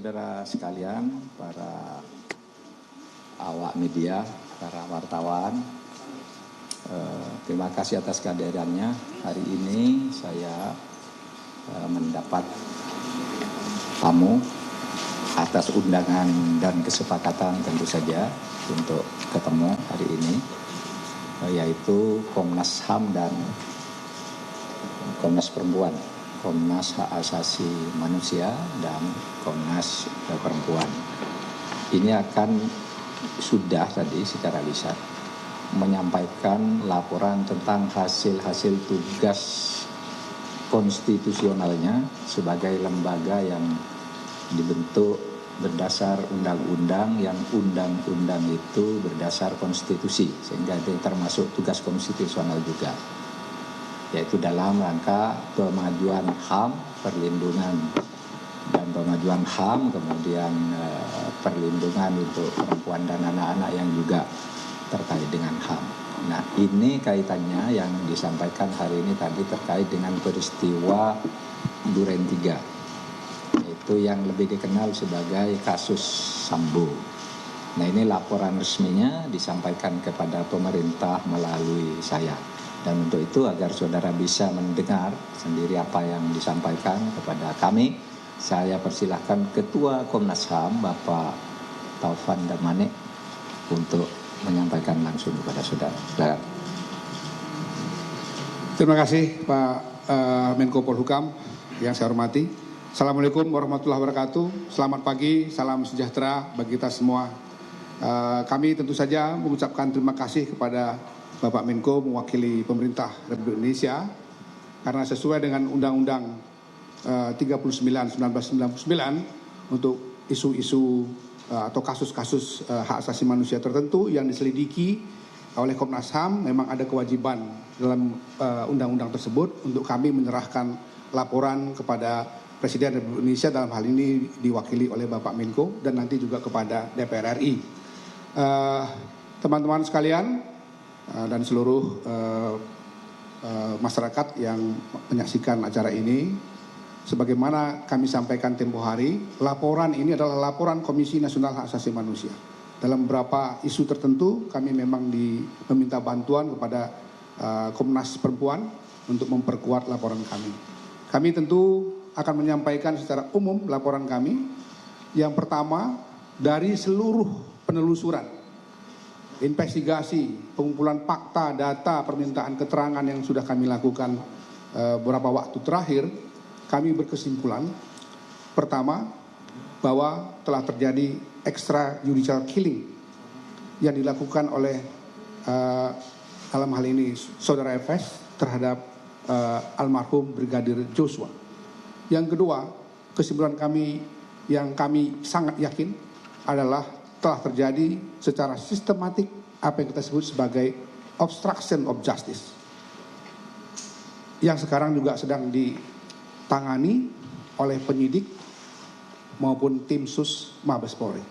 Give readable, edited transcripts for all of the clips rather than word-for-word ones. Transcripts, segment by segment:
saudara sekalian, para awak media, para wartawan, terima kasih atas kehadirannya. Hari ini saya mendapat tamu atas undangan dan kesepakatan tentu saja untuk ketemu hari ini, yaitu Komnas HAM dan Komnas Perempuan, Komnas Hak Asasi Manusia dan Komnas Perempuan. Ini akan sudah tadi secara lisan menyampaikan laporan tentang hasil-hasil tugas konstitusionalnya sebagai lembaga yang dibentuk berdasar undang-undang, yang undang-undang itu berdasar konstitusi, sehingga itu termasuk tugas konstitusional juga, yaitu dalam rangka pemajuan HAM, perlindungan dan pemajuan HAM, kemudian perlindungan untuk perempuan dan anak-anak yang juga terkait dengan HAM. Nah, ini kaitannya yang disampaikan hari ini tadi terkait dengan peristiwa Duren 3, yaitu yang lebih dikenal sebagai kasus Sambo. Nah, ini laporan resminya disampaikan kepada pemerintah melalui saya. Dan untuk itu agar saudara bisa mendengar sendiri apa yang disampaikan kepada kami, saya persilahkan Ketua Komnas HAM Bapak Taufan Damanik untuk menyampaikan langsung kepada saudara. Silakan. Terima kasih Pak Menko Polhukam yang saya hormati. Assalamualaikum warahmatullahi wabarakatuh. Selamat pagi, salam sejahtera bagi kita semua. Kami tentu saja mengucapkan terima kasih kepada Bapak Menko mewakili pemerintah Republik Indonesia karena sesuai dengan Undang-Undang 39/1999 untuk isu-isu atau kasus-kasus hak asasi manusia tertentu yang diselidiki oleh Komnas HAM, memang ada kewajiban dalam undang-undang tersebut untuk kami menyerahkan laporan kepada Presiden Republik Indonesia, dalam hal ini diwakili oleh Bapak Menko, dan nanti juga kepada DPR RI. Teman-teman sekalian dan seluruh masyarakat yang menyaksikan acara ini, sebagaimana kami sampaikan tempo hari, laporan ini adalah laporan Komisi Nasional Hak Asasi Manusia. Dalam beberapa isu tertentu kami memang meminta bantuan kepada Komnas Perempuan untuk memperkuat laporan kami. Kami tentu akan menyampaikan secara umum laporan kami. Yang pertama, dari seluruh penelusuran, investigasi, pengumpulan fakta, data, permintaan keterangan yang sudah kami lakukan beberapa waktu terakhir, kami berkesimpulan, pertama, bahwa telah terjadi extrajudicial killing yang dilakukan oleh dalam hal ini Saudara FS terhadap almarhum Brigadir Joshua. Yang kedua, kesimpulan kami yang kami sangat yakin adalah telah terjadi secara sistematik apa yang kita sebut sebagai obstruction of justice, yang sekarang juga sedang ditangani oleh penyidik maupun tim sus Mabes Polri.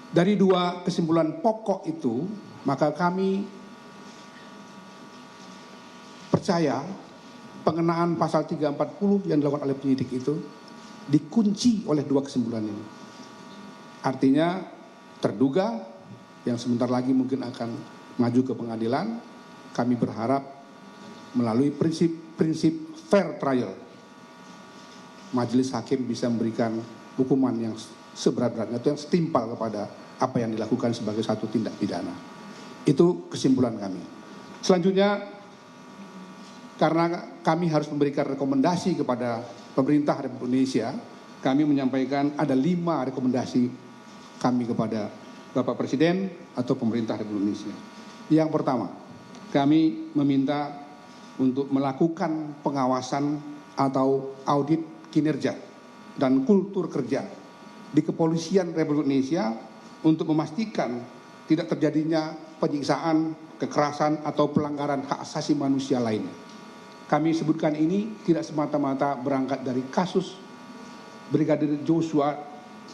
Dari dua kesimpulan pokok itu, maka kami percaya pengenaan pasal 340 yang dilakukan oleh penyidik itu dikunci oleh dua kesimpulan ini. Artinya terduga yang sebentar lagi mungkin akan maju ke pengadilan, kami berharap melalui prinsip fair trial, majelis hakim bisa memberikan hukuman yang seberat-beratnya, atau yang setimpal kepada apa yang dilakukan sebagai satu tindak pidana. Itu kesimpulan kami. Selanjutnya, karena kami harus memberikan rekomendasi kepada pemerintah Republik Indonesia, kami menyampaikan ada 5 rekomendasi kami kepada Bapak Presiden atau pemerintah Republik Indonesia. Yang pertama, kami meminta untuk melakukan pengawasan atau audit kinerja dan kultur kerja di Kepolisian Republik Indonesia untuk memastikan tidak terjadinya penyiksaan, kekerasan atau pelanggaran hak asasi manusia lainnya. Kami sebutkan ini tidak semata-mata berangkat dari kasus Brigadir Joshua,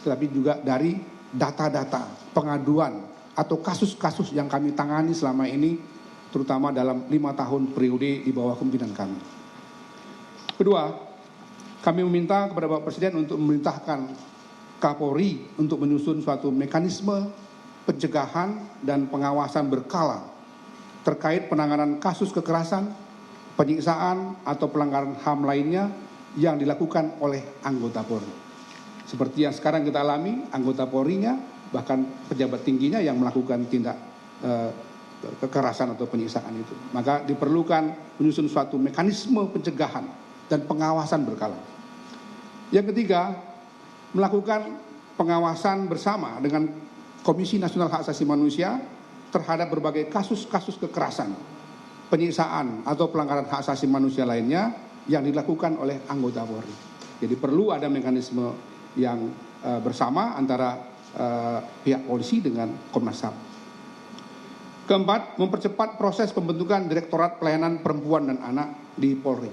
tetapi juga dari data-data pengaduan atau kasus-kasus yang kami tangani selama ini, terutama dalam 5 tahun periode di bawah kepemimpinan kami. Kedua, Kami meminta kepada Bapak Presiden untuk memerintahkan Kapolri untuk menyusun suatu mekanisme pencegahan dan pengawasan berkala terkait penanganan kasus kekerasan, penyiksaan atau pelanggaran HAM lainnya yang dilakukan oleh anggota Polri. Seperti yang sekarang kita alami, anggota Polri-nya bahkan pejabat tingginya yang melakukan tindak kekerasan atau penyiksaan itu. Maka diperlukan menyusun suatu mekanisme pencegahan dan pengawasan berkala. Yang ketiga, melakukan pengawasan bersama dengan Komisi Nasional Hak Asasi Manusia terhadap berbagai kasus-kasus kekerasan, penyiksaan atau pelanggaran hak asasi manusia lainnya yang dilakukan oleh anggota Polri. Jadi perlu ada mekanisme yang bersama antara pihak polisi dengan Komnas HAM. Keempat, mempercepat proses pembentukan Direktorat Pelayanan Perempuan dan Anak di Polri.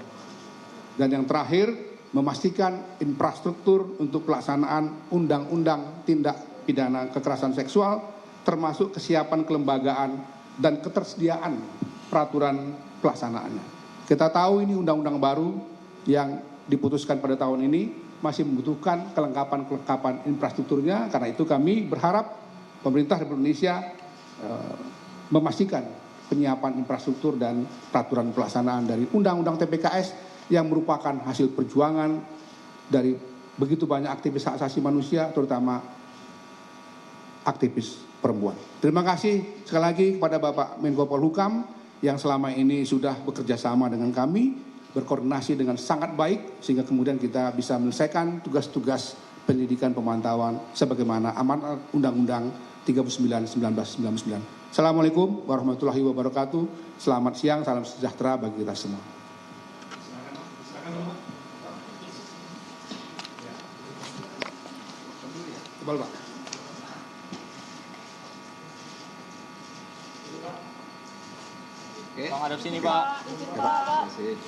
Dan yang terakhir, memastikan infrastruktur untuk pelaksanaan undang-undang tindak pidana kekerasan seksual, termasuk kesiapan kelembagaan dan ketersediaan peraturan pelaksanaannya. Kita tahu ini undang-undang baru yang diputuskan pada tahun ini masih membutuhkan kelengkapan infrastrukturnya. Karena itu kami berharap pemerintah Republik Indonesia memastikan penyiapan infrastruktur dan peraturan pelaksanaan dari undang-undang TPKS yang merupakan hasil perjuangan dari begitu banyak aktivis hak asasi manusia, terutama aktivis perempuan. Terima kasih sekali lagi kepada Bapak Menko Polhukam yang selama ini sudah bekerja sama dengan kami, berkoordinasi dengan sangat baik, sehingga kemudian kita bisa menyelesaikan tugas-tugas pendidikan pemantauan sebagaimana amanat Undang-Undang 39/1999. Assalamualaikum warahmatullahi wabarakatuh. Selamat siang, salam sejahtera bagi kita semua. Tebal, Pak. Bang, hadap sini, Pak. Terima kasih.